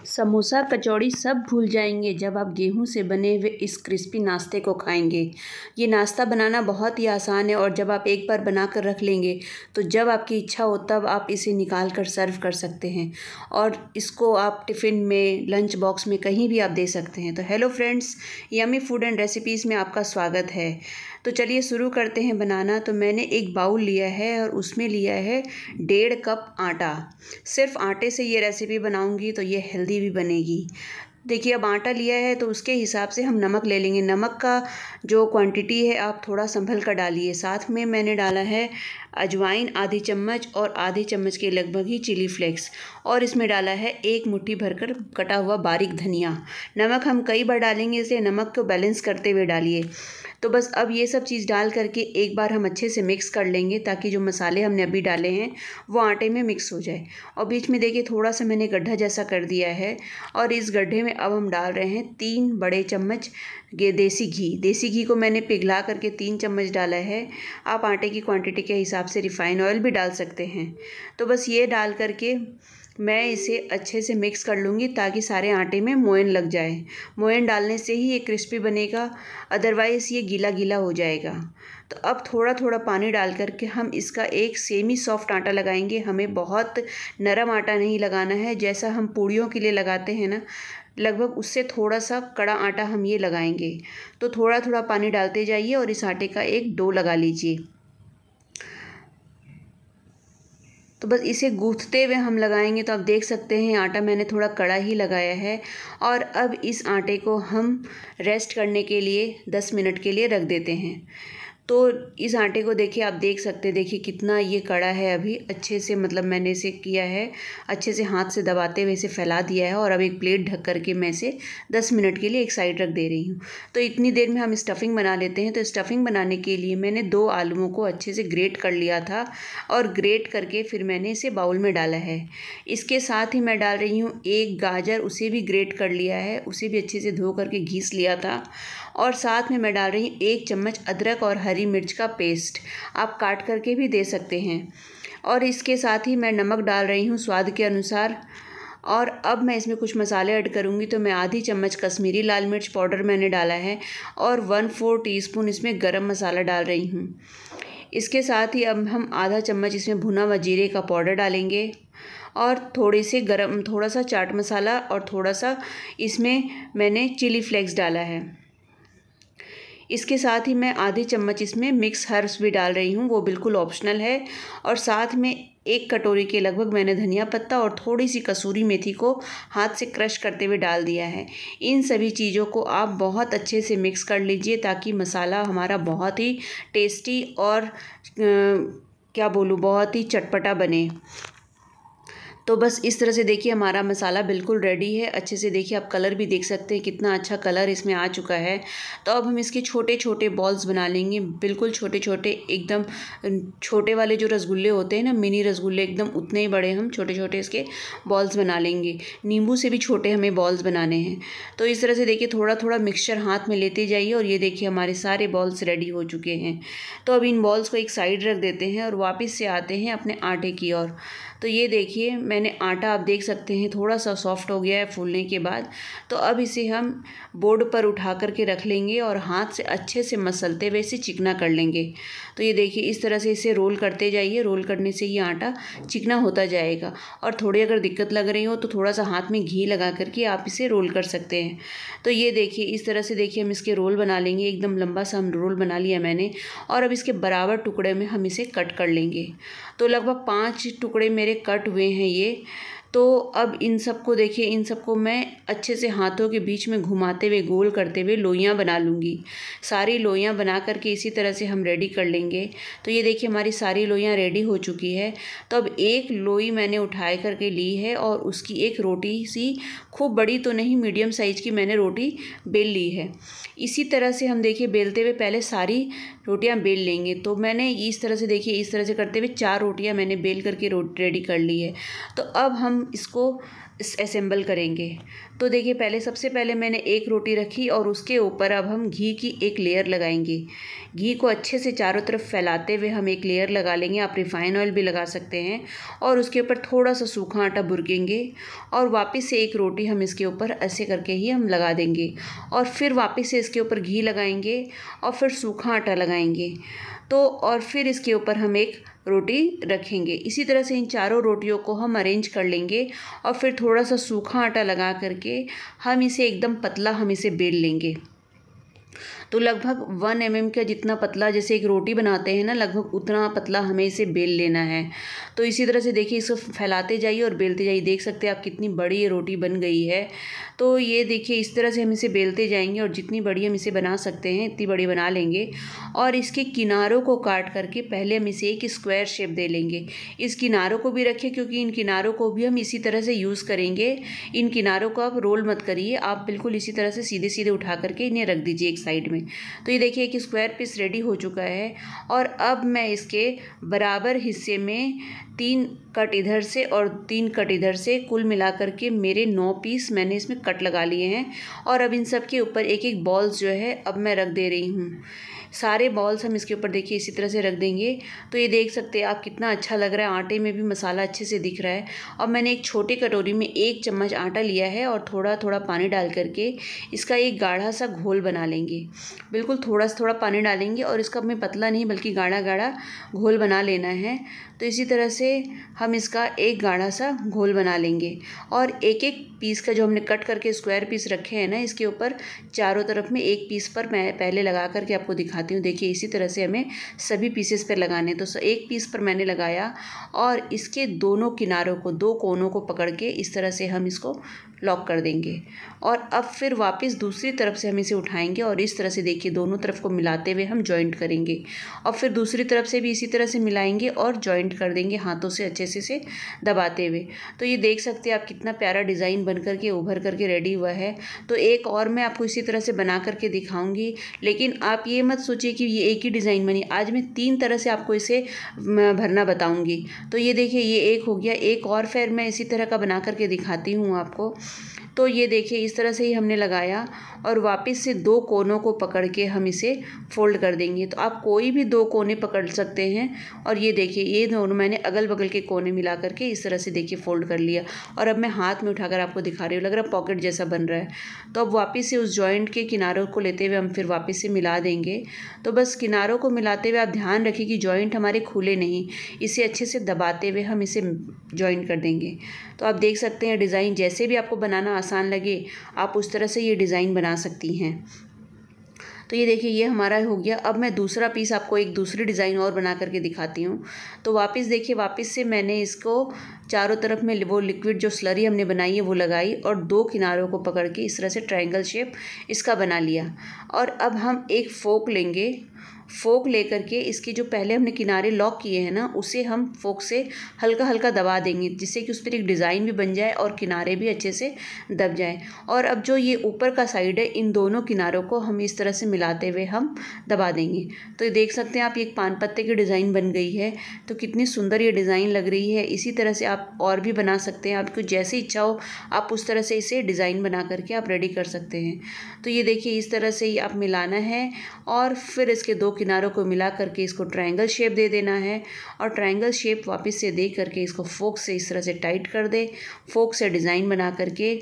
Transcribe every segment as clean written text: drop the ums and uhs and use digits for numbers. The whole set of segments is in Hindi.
समोसा कचौड़ी सब भूल जाएंगे जब आप गेहूं से बने हुए इस क्रिस्पी नाश्ते को खाएंगे। ये नाश्ता बनाना बहुत ही आसान है और जब आप एक बार बना कर रख लेंगे तो जब आपकी इच्छा हो तब आप इसे निकाल कर सर्व कर सकते हैं और इसको आप टिफ़िन में, लंच बॉक्स में कहीं भी आप दे सकते हैं। तो hello friends, yummy food and recipes में आपका स्वागत है। तो चलिए शुरू करते हैं बनाना। तो मैंने एक बाउल लिया है और उसमें लिया है 1.5 कप आटा। सिर्फ आटे से ये रेसिपी बनाऊंगी तो ये हेल्दी भी बनेगी। देखिए, अब आटा लिया है तो उसके हिसाब से हम नमक ले लेंगे। नमक का जो क्वांटिटी है आप थोड़ा संभल कर डालिए। साथ में मैंने डाला है अजवाइन आधी चम्मच और आधी चम्मच के लगभग ही चिली फ्लेक्स, और इसमें डाला है 1 मुट्ठी भरकर कटा हुआ बारीक धनिया। नमक हम कई बार डालेंगे, इसलिए नमक को बैलेंस करते हुए डालिए। तो बस अब ये सब चीज़ डाल करके एक बार हम अच्छे से मिक्स कर लेंगे ताकि जो मसाले हमने अभी डाले हैं वो आटे में मिक्स हो जाए। और बीच में देखिए थोड़ा सा मैंने गड्ढा जैसा कर दिया है और इस गड्ढे में अब हम डाल रहे हैं 3 बड़े चम्मच देसी घी। देसी घी को मैंने पिघला करके 3 चम्मच डाला है। आप आटे की क्वांटिटी के हिसाब से रिफ़ाइन ऑयल भी डाल सकते हैं। तो बस ये डाल करके मैं इसे अच्छे से मिक्स कर लूँगी ताकि सारे आटे में मोयन लग जाए। मोयन डालने से ही ये क्रिस्पी बनेगा, अदरवाइज़ ये गीला गीला हो जाएगा। तो अब थोड़ा थोड़ा पानी डाल करके हम इसका एक सेमी सॉफ्ट आटा लगाएंगे। हमें बहुत नरम आटा नहीं लगाना है, जैसा हम पूड़ियों के लिए लगाते हैं ना, लगभग उससे थोड़ा सा कड़ा आटा हम ये लगाएंगे। तो थोड़ा थोड़ा पानी डालते जाइए और इस आटे का एक डो लगा लीजिए। तो बस इसे गूँथते हुए हम लगाएंगे। तो आप देख सकते हैं आटा मैंने थोड़ा कड़ा ही लगाया है। और अब इस आटे को हम रेस्ट करने के लिए 10 मिनट के लिए रख देते हैं। तो इस आटे को देखिए, आप देख सकते हैं, देखिए कितना ये कड़ा है। अभी अच्छे से मतलब मैंने इसे किया है, अच्छे से हाथ से दबाते हुए इसे फैला दिया है। और अब एक प्लेट ढक करके मैं इसे 10 मिनट के लिए एक साइड रख दे रही हूँ। तो इतनी देर में हम स्टफ़िंग बना लेते हैं। तो स्टफ़िंग बनाने के लिए मैंने 2 आलूओं को अच्छे से ग्रेट कर लिया था और ग्रेट करके फिर मैंने इसे बाउल में डाला है। इसके साथ ही मैं डाल रही हूँ 1 गाजर, उसे भी ग्रेट कर लिया है, उसे भी अच्छे से धो करके घीस लिया था। और साथ में मैं डाल रही हूँ 1 चम्मच अदरक और हरी मिर्च का पेस्ट, आप काट करके भी दे सकते हैं। और इसके साथ ही मैं नमक डाल रही हूँ स्वाद के अनुसार। और अब मैं इसमें कुछ मसाले ऐड करूँगी। तो मैं आधी चम्मच कश्मीरी लाल मिर्च पाउडर मैंने डाला है और 1/4 टीस्पून इसमें गरम मसाला डाल रही हूँ। इसके साथ ही अब हम आधा चम्मच इसमें भुना हुआ जीरे का पाउडर डालेंगे और थोड़ा सा चाट मसाला और थोड़ा सा इसमें मैंने चिली फ्लेक्स डाला है। इसके साथ ही मैं आधी चम्मच इसमें मिक्स हर्ब्स भी डाल रही हूँ, वो बिल्कुल ऑप्शनल है। और साथ में 1 कटोरी के लगभग मैंने धनिया पत्ता और थोड़ी सी कसूरी मेथी को हाथ से क्रश करते हुए डाल दिया है। इन सभी चीज़ों को आप बहुत अच्छे से मिक्स कर लीजिए ताकि मसाला हमारा बहुत ही टेस्टी और क्या बोलूँ, बहुत ही चटपटा बने। तो बस इस तरह से देखिए हमारा मसाला बिल्कुल रेडी है। अच्छे से देखिए, आप कलर भी देख सकते हैं कितना अच्छा कलर इसमें आ चुका है। तो अब हम इसके छोटे छोटे बॉल्स बना लेंगे, बिल्कुल छोटे छोटे, एकदम छोटे वाले जो रसगुल्ले होते हैं ना, मिनी रसगुल्ले, एकदम उतने ही बड़े हम छोटे छोटे इसके बॉल्स बना लेंगे। नींबू से भी छोटे हमें बॉल्स बनाने हैं। तो इस तरह से देखिए थोड़ा थोड़ा मिक्सचर हाथ में लेते जाइए और ये देखिए हमारे सारे बॉल्स रेडी हो चुके हैं। तो अब इन बॉल्स को एक साइड रख देते हैं और वापस से आते हैं अपने आटे की ओर। तो ये देखिए मैंने आटा, आप देख सकते हैं, थोड़ा सा सॉफ्ट हो गया है फूलने के बाद। तो अब इसे हम बोर्ड पर उठा करके रख लेंगे और हाथ से अच्छे से मसलते हुए इसे चिकना कर लेंगे। तो ये देखिए इस तरह से इसे रोल करते जाइए। रोल करने से ये आटा चिकना होता जाएगा। और थोड़ी अगर दिक्कत लग रही हो तो थोड़ा सा हाथ में घी लगा करके आप इसे रोल कर सकते हैं। तो ये देखिए इस तरह से देखिए हम इसके रोल बना लेंगे। एकदम लंबा सा हम रोल बना लिया मैंने। और अब इसके बराबर टुकड़े में हम इसे कट कर लेंगे। तो लगभग 5 टुकड़े मेरे कट हुए हैं ये। तो अब इन सबको देखिए, इन सबको मैं अच्छे से हाथों के बीच में घुमाते हुए, गोल करते हुए लोइयाँ बना लूँगी। सारी लोइयाँ बना करके इसी तरह से हम रेडी कर लेंगे। तो ये देखिए हमारी सारी लोइयाँ रेडी हो चुकी है। तो अब एक लोई मैंने उठाए करके ली है और उसकी एक रोटी सी, खूब बड़ी तो नहीं, मीडियम साइज़ की मैंने रोटी बेल ली है। इसी तरह से हम देखिए बेलते हुए पहले सारी रोटियां बेल लेंगे। तो मैंने इस तरह से देखिए, इस तरह से करते हुए 4 रोटियां मैंने बेल करके रेडी कर ली है। तो अब हम इसको असेंबल करेंगे। तो देखिए पहले सबसे पहले मैंने एक रोटी रखी और उसके ऊपर अब हम घी की एक लेयर लगाएंगे। घी को अच्छे से चारों तरफ फैलाते हुए हम एक लेयर लगा लेंगे। आप रिफाइन ऑयल भी लगा सकते हैं और उसके ऊपर थोड़ा सा सूखा आटा बुरकेंगे और वापस से एक रोटी हम इसके ऊपर ऐसे करके ही हम लगा देंगे और फिर वापस से इसके ऊपर घी लगाएंगे और फिर सूखा आटा लगाएंगे। तो और फिर इसके ऊपर हम एक रोटी रखेंगे। इसी तरह से इन चारों रोटियों को हम अरेंज कर लेंगे और फिर थोड़ा सा सूखा आटा लगा करके हम इसे एकदम पतला हम इसे बेल लेंगे। तो लगभग 1 mm का जितना पतला, जैसे एक रोटी बनाते हैं ना, लगभग उतना पतला हमें इसे बेल लेना है। तो इसी तरह से देखिए इसको फैलाते जाइए और बेलते जाइए। देख सकते हैं आप कितनी बड़ी ये रोटी बन गई है। तो ये देखिए इस तरह से हम इसे बेलते जाएंगे और जितनी बड़ी हम इसे बना सकते हैं इतनी बड़ी बना लेंगे और इसके किनारों को काट करके पहले हम इसे एक स्क्वायर शेप दे लेंगे। इस किनारों को भी रखें क्योंकि इन किनारों को भी हम इसी तरह से यूज़ करेंगे। इन किनारों को आप रोल मत करिए, आप बिल्कुल इसी तरह से सीधे सीधे उठा करके इन्हें रख दीजिए एक साइड में। तो ये देखिए कि स्क्वायर पीस रेडी हो चुका है और अब मैं इसके बराबर हिस्से में 3 कट इधर से और 3 कट इधर से कुल मिलाकर के मेरे 9 पीस मैंने इसमें कट लगा लिए हैं। और अब इन सब के ऊपर एक एक बॉल्स जो है अब मैं रख दे रही हूँ। सारे बॉल्स हम इसके ऊपर देखिए इसी तरह से रख देंगे। तो ये देख सकते हैं आप कितना अच्छा लग रहा है, आटे में भी मसाला अच्छे से दिख रहा है। और मैंने एक छोटे कटोरी में 1 चम्मच आटा लिया है और थोड़ा थोड़ा पानी डाल करके इसका एक गाढ़ा सा घोल बना लेंगे। बिल्कुल थोड़ा सा थोड़ा पानी डालेंगे और इसका हमें पतला नहीं बल्कि गाढ़ा गाढ़ा घोल बना लेना है। तो इसी तरह से हम इसका एक गाढ़ा सा घोल बना लेंगे और एक एक पीस का जो हमने कट करके स्क्वायर पीस रखे हैं ना, इसके ऊपर चारों तरफ में एक पीस पर मैं पहले लगा करके आपको दिखाती हूँ। देखिए इसी तरह से हमें सभी पीसेस पर लगाने। तो एक पीस पर मैंने लगाया और इसके दोनों किनारों को, 2 कोनों को पकड़ के इस तरह से हम इसको लॉक कर देंगे और अब फिर वापस दूसरी तरफ से हम इसे उठाएंगे और इस तरह से देखिए दोनों तरफ को मिलाते हुए हम जॉइंट करेंगे और फिर दूसरी तरफ से भी इसी तरह से मिलाएंगे और जॉइंट कर देंगे हाथों से अच्छे से दबाते हुए। तो ये देख सकते हैं आप कितना प्यारा डिज़ाइन बन करके उभर करके रेडी हुआ है। तो एक और मैं आपको इसी तरह से बना करके दिखाऊंगी, लेकिन आप ये मत सोचिए कि ये एक ही डिज़ाइन बनी। आज मैं 3 तरह से आपको इसे भरना बताऊंगी। तो ये देखिए ये एक हो गया, एक और फिर मैं इसी तरह का बना करके दिखाती हूँ आपको। तो ये देखिए इस तरह से ही हमने लगाया और वापस से 2 कोनों को पकड़ के हम इसे फोल्ड कर देंगे। तो आप कोई भी 2 कोने पकड़ सकते हैं और ये देखिए ये दोनों मैंने अगल बगल के कोने मिला करके इस तरह से देखिए फोल्ड कर लिया और अब मैं हाथ में उठाकर आपको दिखा रही हूँ, लग रहा है पॉकेट जैसा बन रहा है। तो अब वापस से उस जॉइंट के किनारों को लेते हुए हम फिर वापस से मिला देंगे। तो बस किनारों को मिलाते हुए आप ध्यान रखिए कि जॉइंट हमारे खुले नहीं, इसे अच्छे से दबाते हुए हम इसे जॉइंट कर देंगे। तो आप देख सकते हैं डिज़ाइन जैसे भी आपको बनाना आसान लगे आप उस तरह से ये डिज़ाइन बना सकती हैं। तो ये देखिए ये हमारा हो गया। अब मैं दूसरा पीस आपको एक दूसरी डिज़ाइन और बना करके दिखाती हूँ। तो वापस देखिए वापस से मैंने इसको चारों तरफ में वो लिक्विड जो स्लरी हमने बनाई है वो लगाई और 2 किनारों को पकड़ के इस तरह से ट्रायंगल शेप इसका बना लिया। और अब हम एक फोक लेंगे, फोक लेकर के इसके जो पहले हमने किनारे लॉक किए हैं ना उसे हम फोक से हल्का हल्का दबा देंगे जिससे कि उस पर एक डिज़ाइन भी बन जाए और किनारे भी अच्छे से दब जाए। और अब जो ये ऊपर का साइड है इन दोनों किनारों को हम इस तरह से मिलाते हुए हम दबा देंगे। तो ये देख सकते हैं आप, ये एक पान पत्ते की डिज़ाइन बन गई है। तो कितनी सुंदर ये डिज़ाइन लग रही है। इसी तरह से आप और भी बना सकते हैं, आपको जैसे इच्छा हो आप उस तरह से इसे डिज़ाइन बना करके आप रेडी कर सकते हैं। तो ये देखिए इस तरह से ही आप मिलाना है और फिर इसके 2 किनारों को मिला करके इसको ट्रायंगल शेप दे देना है और ट्रायंगल शेप वापस से दे करके इसको फोक से इस तरह से टाइट कर दे। फोक से डिज़ाइन बना करके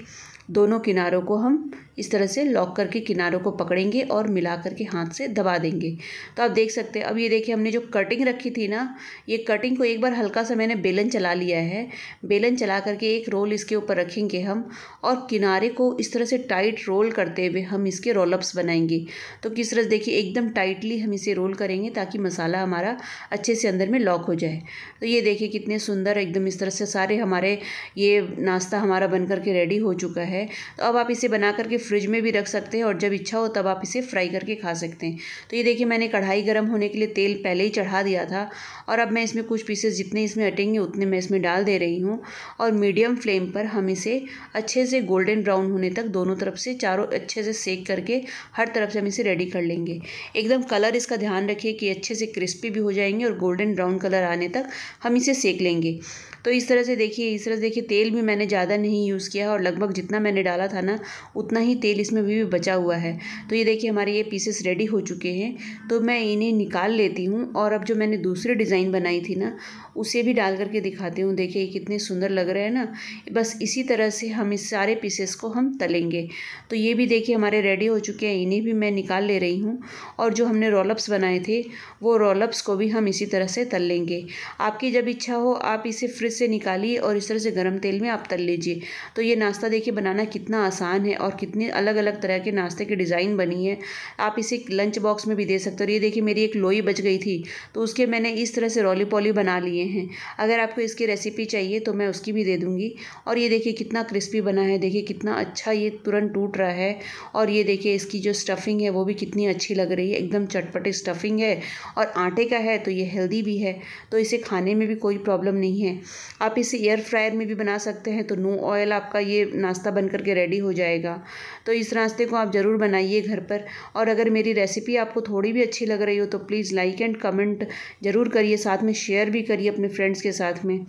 दोनों किनारों को हम इस तरह से लॉक करके किनारों को पकड़ेंगे और मिला करके हाथ से दबा देंगे। तो आप देख सकते हैं अब ये देखिए हमने जो कटिंग रखी थी ना, ये कटिंग को एक बार हल्का सा मैंने बेलन चला लिया है। बेलन चला करके एक रोल इसके ऊपर रखेंगे हम और किनारे को इस तरह से टाइट रोल करते हुए हम इसके रोलअप्स बनाएंगे। तो किस तरह से देखिए एकदम टाइटली हम इसे रोल करेंगे ताकि मसाला हमारा अच्छे से अंदर में लॉक हो जाए। तो ये देखिए कितने सुंदर एकदम इस तरह से सारे हमारे ये नाश्ता हमारा बन करके रेडी हो चुका है। तो अब आप इसे बना करके फ्रिज में भी रख सकते हैं और जब इच्छा हो तब आप इसे फ्राई करके खा सकते हैं। तो ये देखिए मैंने कढ़ाई गर्म होने के लिए तेल पहले ही चढ़ा दिया था और अब मैं इसमें कुछ पीसेस जितने इसमें अटेंगे उतने मैं इसमें डाल दे रही हूँ और मीडियम फ्लेम पर हम इसे अच्छे से गोल्डन ब्राउन होने तक दोनों तरफ से चारों अच्छे से सेक करके हर तरफ से हम इसे रेडी कर लेंगे। एकदम कलर इसका ध्यान रखिए कि अच्छे से क्रिस्पी भी हो जाएंगे और गोल्डन ब्राउन कलर आने तक हम इसे सेक लेंगे। तो इस तरह से देखिए तेल भी मैंने ज़्यादा नहीं यूज़ किया और लगभग जितना मैंने डाला था ना उतना ही तेल इसमें भी बचा हुआ है। तो ये देखिए हमारे ये पीसेस रेडी हो चुके हैं। तो मैं इन्हें निकाल लेती हूँ और अब जो मैंने दूसरी डिज़ाइन बनाई थी ना उसे भी डाल करके दिखाती हूँ। देखिए ये कितने सुंदर लग रहे हैं ना। बस इसी तरह से हम इस सारे पीसेस को हम तलेंगे। तो ये भी देखिए हमारे रेडी हो चुके हैं, इन्हें भी मैं निकाल ले रही हूँ। और जो हमने रोलअप्स बनाए थे वो रोलअप्स को भी हम इसी तरह से तल लेंगे। आपकी जब इच्छा हो आप इसे फ्रिज से निकालिए और इस तरह से गर्म तेल में आप तल लीजिए। तो ये नाश्ता देखिए बनाना कितना आसान है और कितनी अलग अलग तरह के नाश्ते की डिज़ाइन बनी है। आप इसे लंच बॉक्स में भी दे सकते हो। और ये देखिए मेरी एक लोई बच गई थी तो उसके मैंने इस तरह से रोली पॉली बना लिए हैं। अगर आपको इसकी रेसिपी चाहिए तो मैं उसकी भी दे दूँगी। और ये देखिए कितना क्रिस्पी बना है, देखिए कितना अच्छा ये तुरंत टूट रहा है। और ये देखिए इसकी जो स्टफिंग है वो भी कितनी अच्छी लग रही है, एकदम चटपटी स्टफिंग है और आटे का है तो ये हेल्दी भी है। तो इसे खाने में भी कोई प्रॉब्लम नहीं है। आप इसे एयर फ्रायर में भी बना सकते हैं तो नो ऑयल आपका ये नाश्ता बन करके रेडी हो जाएगा। तो इस नाश्ते को आप ज़रूर बनाइए घर पर। और अगर मेरी रेसिपी आपको थोड़ी भी अच्छी लग रही हो तो प्लीज़ लाइक एंड कमेंट ज़रूर करिए, साथ में शेयर भी करिए अपने फ्रेंड्स के साथ में।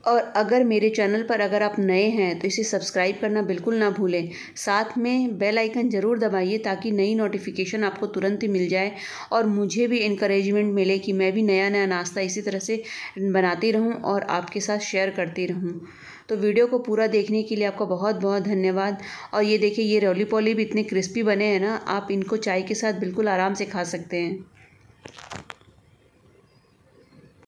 और अगर मेरे चैनल पर अगर आप नए हैं तो इसे सब्सक्राइब करना बिल्कुल ना भूलें। साथ में बेल आइकन ज़रूर दबाइए ताकि नई नोटिफिकेशन आपको तुरंत ही मिल जाए और मुझे भी इनकरेजमेंट मिले कि मैं भी नया नया नाश्ता इसी तरह से बनाती रहूं और आपके साथ शेयर करती रहूं। तो वीडियो को पूरा देखने के लिए आपका बहुत बहुत धन्यवाद। और ये देखिए ये रोली पॉली भी इतने क्रिस्पी बने हैं ना, आप इनको चाय के साथ बिल्कुल आराम से खा सकते हैं।